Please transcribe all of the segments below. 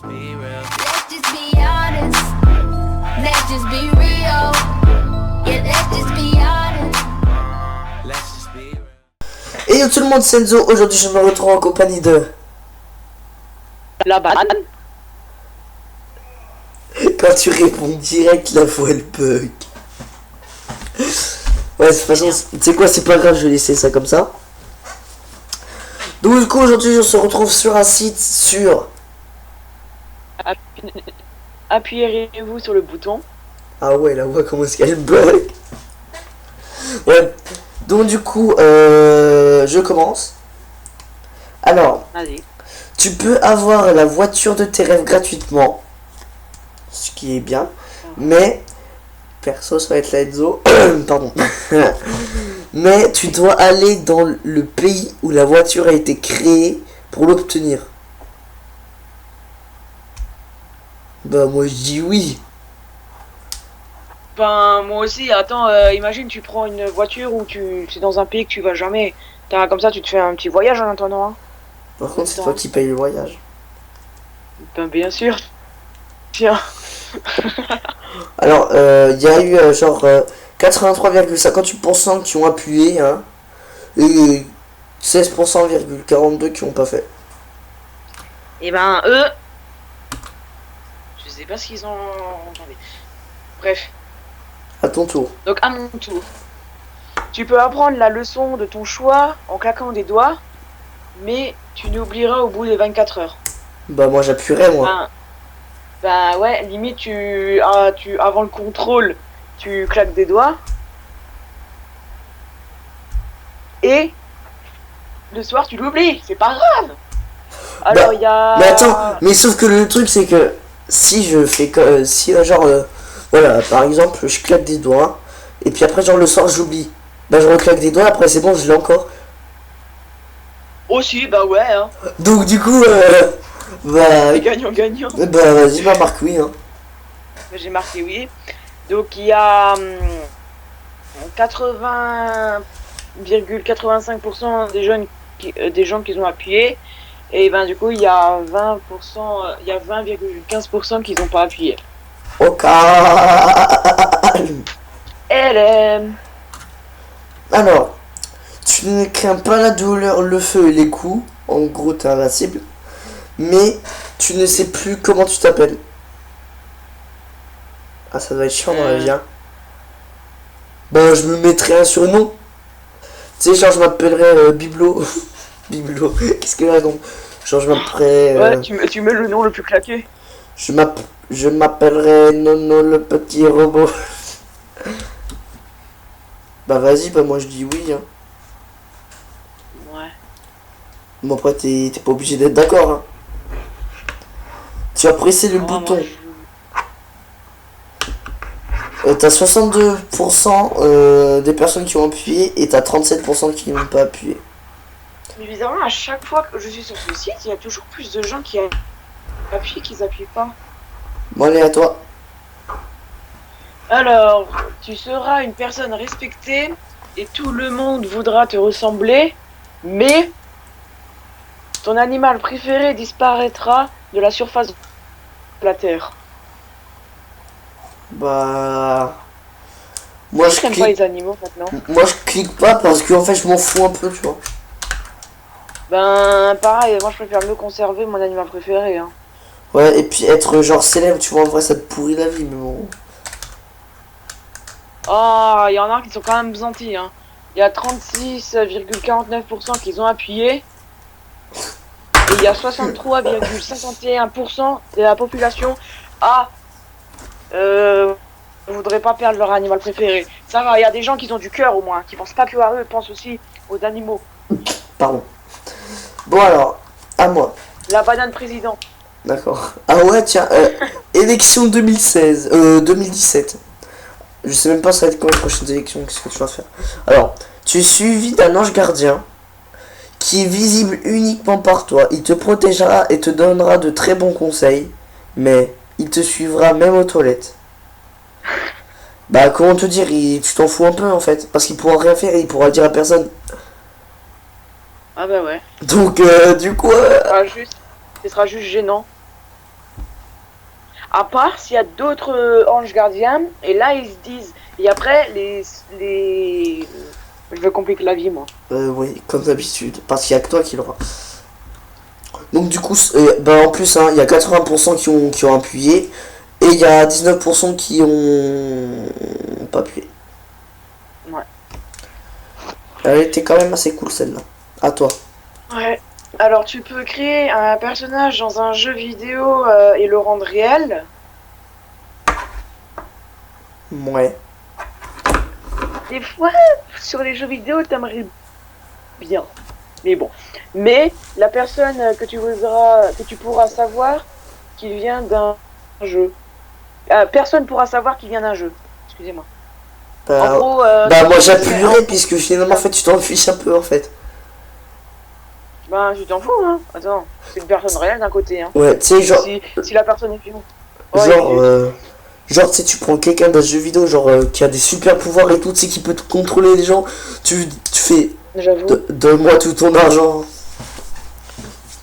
be real. Let's just be honest. Let's just be real. Yeah, let's just be honest. Let's just be real. Et yo tout le monde, c'est Enzo. Aujourd'hui je me retrouve en compagnie de... La banane. Quand tu réponds direct, la voix elle bug. Ouais, de toute façon, tu sais quoi, c'est pas grave, je vais laisser ça comme ça. Donc du coup aujourd'hui on se retrouve sur un site sur... Appuyez-vous sur le bouton. Ah ouais, la voix comment est-ce qu'elle bug. Ouais, donc du coup je commence. Alors, Vas-y. tu peux avoir la voiture de tes rêves gratuitement, ce qui est bien, mais perso ça va être la Enzo, pardon. Mais tu dois aller dans le pays où la voiture a été créée pour l'obtenir. Bah moi je dis oui. Ben moi aussi, attends, imagine tu prends une voiture où c'est dans un pays que tu vas jamais. Comme ça tu te fais un petit voyage en attendant. Hein. Par contre c'est toi qui paye le voyage. Ben bien sûr. Tiens. Alors il y a eu genre 83,58% qui ont appuyé, hein, et 16,42% qui ont pas fait. Et ben eux, je sais pas ce qu'ils ont entendu. Bref, À ton tour. donc à mon tour. Tu peux apprendre la leçon de ton choix en claquant des doigts, mais tu n'oublieras au bout de 24 heures. Bah moi j'appuierai moi. Ben ouais, limite avant le contrôle, tu claques des doigts. Et le soir tu l'oublies, c'est pas grave. Alors il y a... Mais attends, mais sauf que le truc c'est que si je fais que si genre voilà, par exemple je claque des doigts et puis après genre le soir j'oublie, bah je reclaque des doigts, après c'est bon, je l'ai encore. Aussi, bah ouais, hein. Donc du coup bah C'est gagnant-gagnant. bah vas-y, bah marque oui, hein. J'ai marqué oui. Donc il y a 80,85% des gens qui ont appuyé. Et ben du coup il y a 20%, il y a 20,15% qui n'ont pas appuyé. Au calme. LM. Alors, tu ne crains pas la douleur, le feu et les coups. En gros, t'es invincible. Mais tu ne sais plus comment tu t'appelles. Ah, ça doit être chiant dans la vie, hein. Ben, je me mettrais un surnom. Tu sais, genre, je m'appellerais Biblo. Biblo. Qu'est-ce que là, donc? Genre, je m'appellerais... Ouais, tu mets le nom le plus claqué. Je m'appellerais Nono le petit robot. Bah, vas-y, bah, moi, je dis oui, hein. Ouais. Bon, après, t'es pas obligé d'être d'accord, hein. Tu as pressé le bouton. Moi, T'as 62% des personnes qui ont appuyé et t'as 37% qui n'ont pas appuyé. Mais bizarrement, à chaque fois que je suis sur ce site, il y a toujours plus de gens qui appuient qu'ils appuient pas. Bon, allez, à toi. Alors, tu seras une personne respectée et tout le monde voudra te ressembler, mais ton animal préféré disparaîtra de la surface de la Terre. Bah... Moi, je J'aime pas clique... les animaux maintenant. Moi, je clique pas parce qu'en fait, je m'en fous un peu, tu vois. Ben, pareil, moi je préfère mieux conserver mon animal préféré. Hein. Ouais, et puis être genre célèbre, tu vois, en vrai, ça te pourrit la vie, mais bon... Oh, il y en a qui sont quand même gentils. Hein. Il y a 36,49% qui ont appuyé. Et il y a 63,51% de la population voudrait pas perdre leur animal préféré. Ça va, il y a des gens qui ont du cœur au moins, qui pensent pas que à eux, pensent aussi aux animaux. Pardon. Bon, alors, à moi. La banane président. D'accord. Ah ouais, tiens, élection 2017. Je sais même pas ça va être quoi les prochaines élections, qu'est-ce que tu vas faire. Alors, tu es suivi d'un ange gardien qui est visible uniquement par toi. Il te protégera et te donnera de très bons conseils, mais il te suivra même aux toilettes. Bah, comment te dire, tu t'en fous un peu en fait, parce qu'il pourra rien faire et il pourra le dire à personne. Ah bah ouais. Donc, du coup... Ce sera juste gênant. À part s'il y a d'autres anges gardiens, et là ils se disent. Et après, je veux compliquer la vie, moi. Oui, comme d'habitude, parce qu'il y a que toi qui l'aura. Donc du coup, bah en plus, hein, il y a 80% qui ont appuyé, et il y a 19% qui ont pas appuyé. Ouais. Elle était quand même assez cool celle-là. À toi. Ouais. Alors, tu peux créer un personnage dans un jeu vidéo et le rendre réel. Ouais. Des fois, sur les jeux vidéo, t'aimerais bien. Mais bon. Mais la personne que tu pourras savoir qu'il vient d'un jeu. Personne pourra savoir qu'il vient d'un jeu. Excusez-moi. En gros, bah moi j'appuierai puisque finalement en fait tu t'en fiches un peu en fait. Bah tu t'en fous hein. Attends, c'est une personne réelle d'un côté hein. Ouais, tu sais genre. Si la personne est vivante. Genre tu sais tu prends quelqu'un d'un jeu vidéo genre qui a des super pouvoirs et tout, tu sais qui peut te contrôler les gens, tu fais. J'avoue. Donne-moi tout ton argent.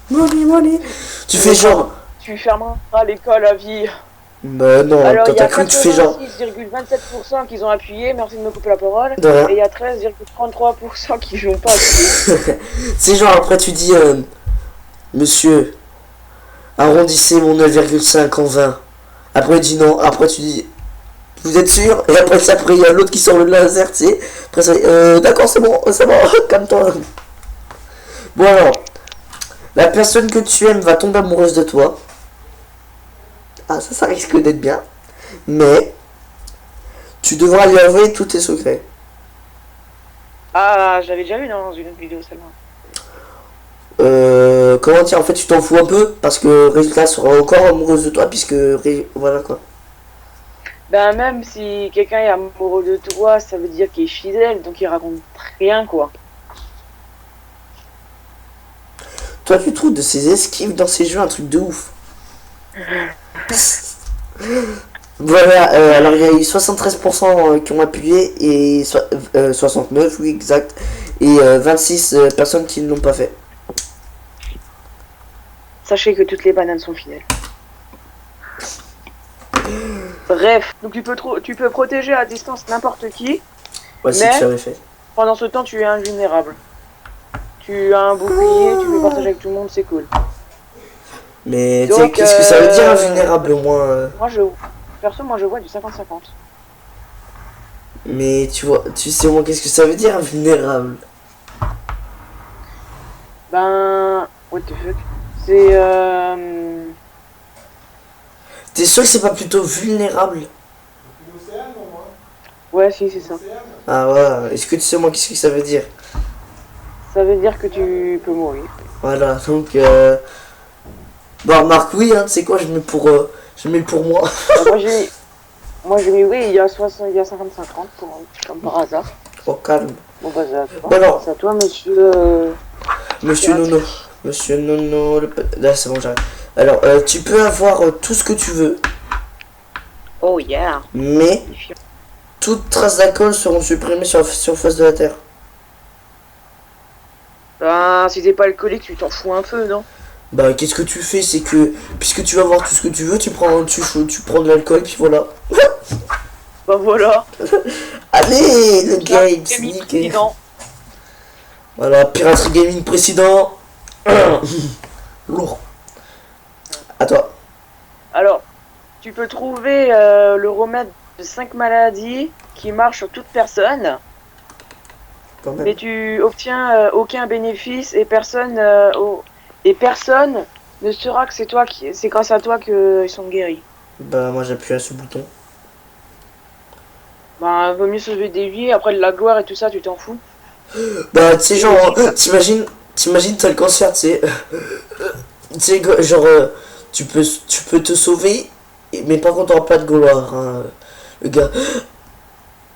Money. Tu fais genre. Tu fermeras l'école à vie. Bah non, alors quand il y a t'as cru que tu fais genre. 86,27% qui ont appuyé, merci de me couper la parole. De rien. Et il y a 13,33% qui n'ont pas appuyé. C'est genre après tu dis monsieur, arrondissez mon 9,5 en 20. Après il dit non, après tu dis vous êtes sûr? Et après il y a l'autre qui sort le laser, tu sais. Après ça d'accord c'est bon, calme-toi. Bon alors, la personne que tu aimes va tomber amoureuse de toi. Ah ça risque d'être bien. Mais tu devras lui avouer tous tes secrets. Ah, je l'avais déjà vu dans une autre vidéo seulement. Comment dire, en fait tu t'en fous un peu parce que résultat sera encore amoureuse de toi puisque voilà quoi. Ben même si quelqu'un est amoureux de toi, ça veut dire qu'il est fidèle, donc il raconte rien quoi. Toi tu trouves de ces esquives dans ces jeux un truc de ouf. Voilà, alors il y a eu 73% qui ont appuyé et 69, oui exact, et 26 personnes qui ne l'ont pas fait. Sachez que toutes les bananes sont fidèles. Bref, donc tu peux protéger à distance n'importe qui. Ouais, c'est que j'avais fait. Pendant ce temps, tu es invulnérable. Tu as un bouclier, tu peux partager avec tout le monde, c'est cool. Mais tu sais, qu'est-ce que ça veut dire invulnérable au moins Perso, moi je vois du 50-50. Mais tu sais au moins qu'est-ce que ça veut dire invulnérable? Ben... What the fuck? C'est T'es sûr que c'est pas plutôt vulnérable? Ouais, si, c'est ça. Ah ouais, est-ce que tu sais au moins qu'est-ce que ça veut dire? Ça veut dire que tu peux mourir. Voilà, donc bah Marc, oui, hein, tu sais quoi, je mets pour moi. Moi j'ai mis oui, il y a 50-50 comme par hasard. Oh calme. Bon bah Bon, alors, c'est à toi monsieur... Monsieur Nono. Monsieur Nono, là c'est bon, j'arrête. Alors, tu peux avoir tout ce que tu veux, Oh yeah. mais toutes traces d'alcool seront supprimées sur la surface de la Terre. Ben, si t'es pas alcoolique, tu t'en fous un peu, non? Bah qu'est-ce que tu fais, c'est que puisque tu vas avoir tout ce que tu veux, tu prends de l'alcool puis voilà. Bah voilà. Allez, le gars est Gaming niqué. président. Voilà, piraterie gaming président. Lourd. À toi. Alors, tu peux trouver le remède de 5 maladies qui marche sur toute personne, Quand même. mais tu obtiens aucun bénéfice et personne ne saura que c'est grâce à toi qu'ils sont guéris. Bah moi j'appuie à ce bouton. Ben, vaut mieux sauver des vies, après de la gloire et tout ça, tu t'en fous. Bah tu sais genre, t'imagines t'as le cancer, tu sais. Tu sais genre, tu peux te sauver, mais par contre t'auras pas de gloire, hein, le gars.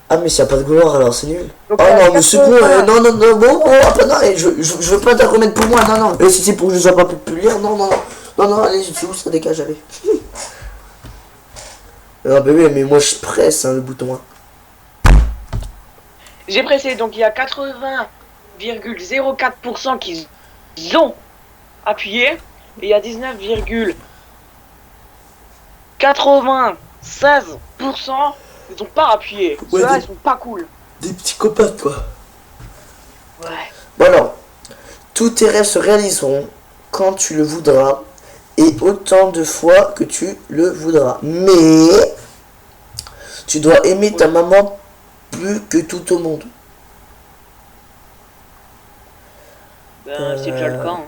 Ah mais s'il n'y a pas de gloire alors c'est nul. Donc, Oh non mais c'est bon, non, bon, après non, je veux pas te remettre pour moi, non. Et si c'est pour que je sois pas populaire, non, allez, c'est où ça dégage, allez. Ah bah oui, mais moi je presse hein, le bouton. Hein. J'ai pressé, donc il y a 80,04% qui ont appuyé, et il y a 19,4% 96%, ils sont pas appuyés. Ouais, Ceux-là, des- ils sont pas cool. Des psychopathes, quoi. Ouais. Bon alors, tous tes rêves se réaliseront quand tu le voudras et autant de fois que tu le voudras. Mais tu dois aimer ta maman plus que tout au monde. Ben, c'est déjà le cas. Hein.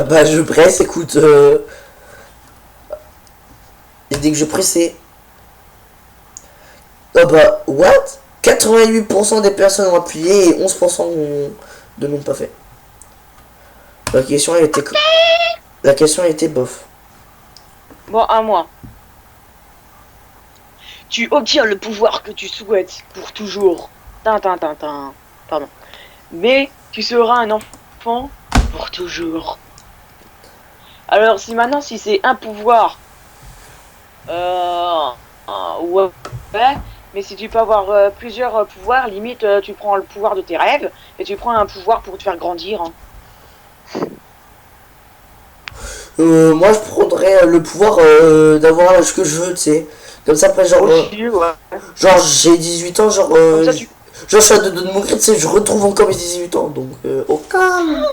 Bah je presse, écoute. Et dès que je pressais. Oh bah, what? 88% des personnes ont appuyé et 11% ne l'ont pas fait. La question a été... La question a été bof. Bon, à moi. Tu obtiens le pouvoir que tu souhaites pour toujours. Tin. Pardon. Mais tu seras un enfant pour toujours. Alors, si maintenant, si c'est un pouvoir... ouais. Mais si tu peux avoir plusieurs pouvoirs, limite, tu prends le pouvoir de tes rêves et tu prends un pouvoir pour te faire grandir. Hein. Moi je prendrais le pouvoir d'avoir l'âge que je veux, tu sais. Comme ça après genre... Aussi, ouais. genre j'ai 18 ans, genre... Comme ça, tu... genre je suis à deux doigts de mourir, tu sais, je retrouve encore mes 18 ans. Donc au calme.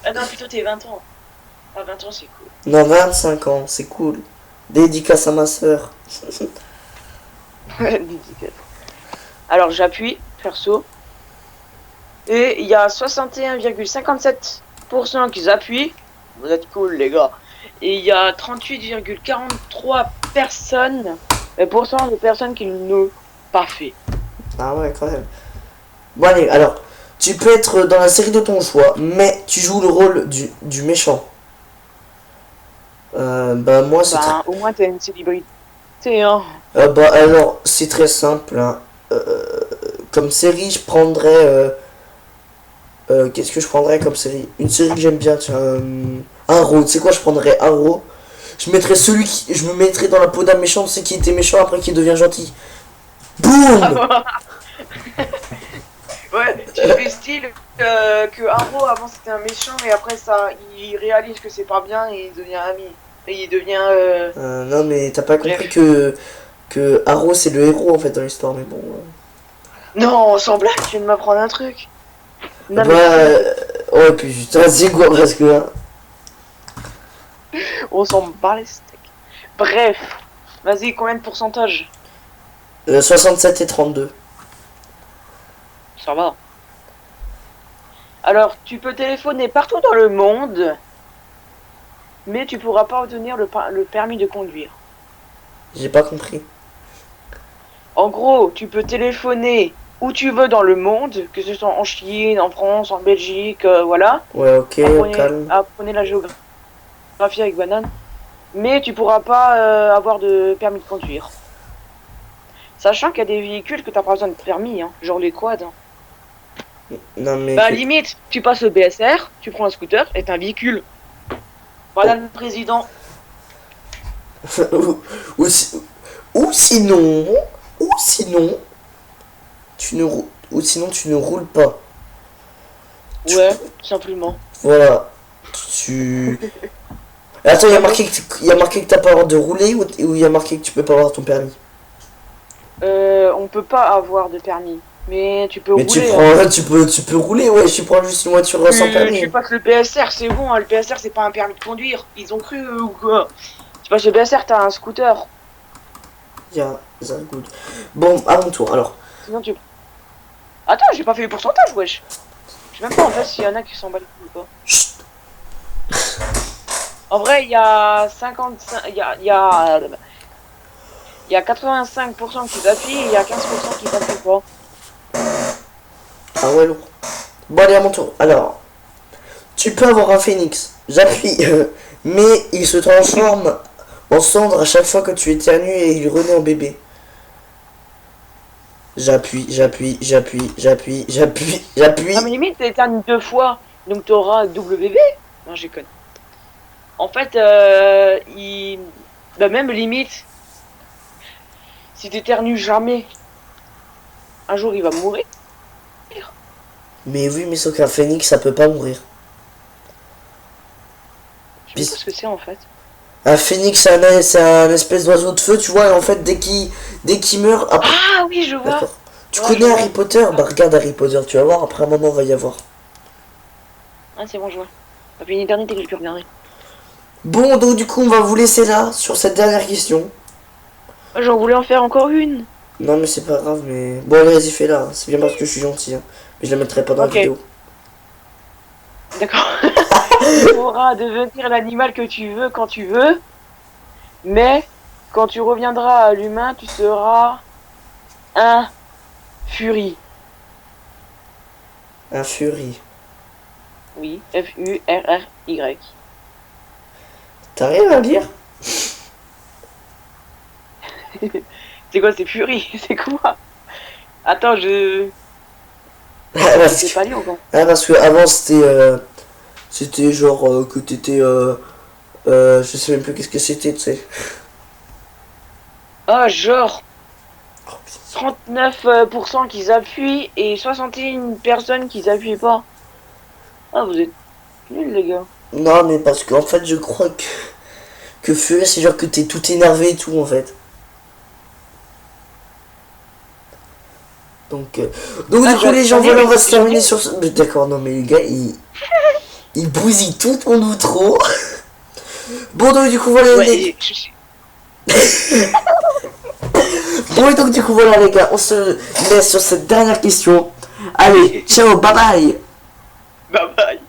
Ah non, plutôt t'es 20 ans. Ah, 20 ans, c'est cool. Non, 25 ans, c'est cool. Dédicace à ma soeur. Alors j'appuie, perso. Et il y a 61,57% qui appuient. Vous êtes cool les gars. Et il y a 38,43 personnes, pourcent de personnes qui ne l'ont pas fait. Ah ouais, quand même. Bon allez, alors, tu peux être dans la série de ton choix, mais tu joues le rôle du méchant. Bah moi c'est Bah, au moins t'es une célébrité, hein. bah alors, c'est très simple. Hein. Comme série, je prendrais... qu'est-ce que je prendrais comme série? Une série que j'aime bien, tiens. Arrow, tu sais quoi, je prendrais Arrow. Je mettrais celui qui... Je me mettrais dans la peau d'un méchant, c'est qui était méchant après qui devient gentil. Boum. Ouais, tu fais style que Arrow avant c'était un méchant et après ça il réalise que c'est pas bien et il devient ami. Et il devient Non mais t'as pas compris Bref. que Arrow c'est le héros en fait dans l'histoire, mais bon... Non, sans blague, tu viens de m'apprendre un truc. Non, Bah... ouais putain, c'est quoi presque là? on s'en bat les steaks. Bref, vas-y, combien de pourcentage? 67 et 32. Ça va. Alors, tu peux téléphoner partout dans le monde, mais tu pourras pas obtenir le permis de conduire. J'ai pas compris. En gros, tu peux téléphoner où tu veux dans le monde, que ce soit en Chine, en France, en Belgique, voilà. Ouais, ok, au calme. Apprenez la géographie avec banane. Mais tu pourras pas avoir de permis de conduire. Sachant qu'il y a des véhicules que t'as pas besoin de permis, hein, genre les quads. Hein. Non mais... Bah limite, tu passes le BSR, tu prends un scooter et t'as un véhicule. Voilà le président. ou, ou sinon... Ou sinon... Ou sinon tu ne roules pas. Ouais, tout simplement. Voilà. Tu... Attends, il y a marqué que t'as pas le droit de rouler ou il y a marqué que tu peux pas avoir ton permis? On peut pas avoir de permis. Mais tu peux Mais rouler. tu prends... tu peux rouler, ouais, tu prends juste une voiture sans permis. Tu passes le BSR, c'est bon, hein, le BSR c'est pas un permis de conduire. Ils ont cru ou quoi? Tu passes le BSR, t'as un scooter. Yeah, that's good. Bon, à mon tour, alors. Sinon tu... Attends, j'ai pas fait le pourcentage, wesh. Je sais même pas en fait s'il y en a qui s'en battent ou pas. Chut. En vrai, il y a 55... Il y a 85% qui appuient et il y a 15% qui t'appuient pas. Ah ouais, lourd. Bon, allez, à mon tour. Alors, tu peux avoir un phénix. J'appuie. Mais il se transforme en cendre à chaque fois que tu éternues et il renaît en bébé. J'appuie. Ah mais limite, t'éternues 2 fois, donc t'auras double bébé. Non, j'ai connu. En fait, bah même limite, si t'éternues jamais, un jour il va mourir. Mais oui, mais sauf qu'un phénix, ça peut pas mourir. Je sais pas ce que c'est en fait. Un phénix, c'est un espèce d'oiseau de feu, tu vois, et en fait, dès qu'il meurt... Après... Ah oui, je vois. D'accord. Tu Ouais, connais je vois. Harry Potter? Bah regarde Harry Potter, tu vas voir, après un moment, va y avoir. Ah, c'est bon, je vois. Ça fait une éternité que j'ai pu regarder. Bon, donc du coup, on va vous laisser là, sur cette dernière question. J'en voulais en faire encore une. Non, mais c'est pas grave, mais... Bon, allez, vas-y, fais-la, c'est bien parce que je suis gentil, hein. Mais je la mettrai pas dans Ok. la vidéo. D'accord. Tu pourras devenir l'animal que tu veux quand tu veux. Mais quand tu reviendras à l'humain, tu seras un furie. Un furie. Oui, F-U-R-R-Y. T'arrives à lire? C'est quoi, c'est furie? C'est quoi? Attends, je parce sais que, pas lire ou quoi? parce que avant c'était genre que t'étais je sais même plus qu'est-ce que c'était, tu sais. Ah, genre Oh, putain. 39% qui appuient et 61 personnes qui appuient pas. Ah, vous êtes nuls, les gars. Non, mais parce qu'en fait je crois que furie c'est genre que t'es tout énervé et tout en fait. Donc du Ah, coup les gens, j'en ai voilà, eu, on va se j'en ai terminer eu. sur ce... Mais d'accord, non mais les gars ils bousillent tout ton outro. Bon donc du coup voilà Ouais, les... Bon et donc du coup voilà les gars, on se laisse sur cette dernière question. Allez, ciao, bye bye. Bye bye.